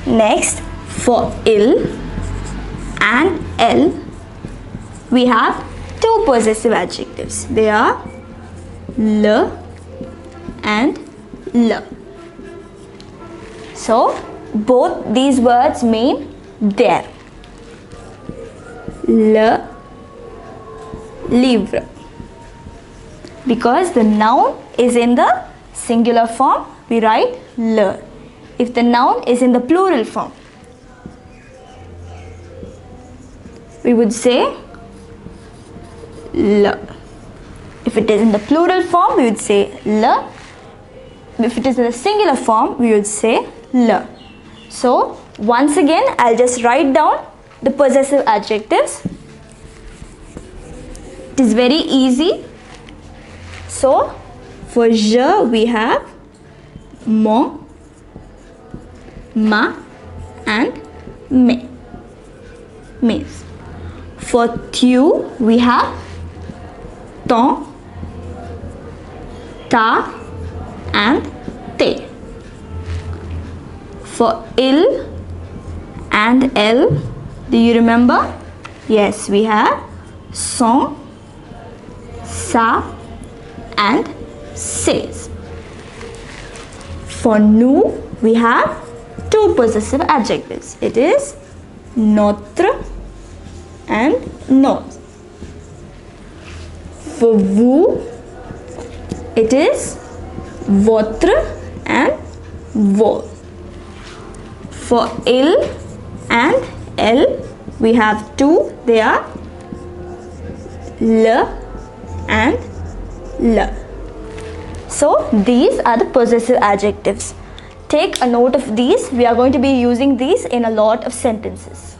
Next, for ill and L, we have two possessive adjectives. They are L and L. So, both these words mean there. Le livre. Because the noun is in the singular form, we write le. If the noun is in the plural form, we would say le. If it is in the plural form, we would say le. If it is in the singular form, we would say le. So, once again, I'll just write down the possessive adjectives. It is very easy. So, for je, we have mon, ma and me. Mes. For tu, we have ton, ta and te. For il and L, do you remember? Yes, we have son, sa and ses. For nous, we have two possessive adjectives. It is notre and nos. For vous, it is votre and vos. For il and L, we have two. They are le and le. So these are the possessive adjectives. Take a note of these. We are going to be using these in a lot of sentences.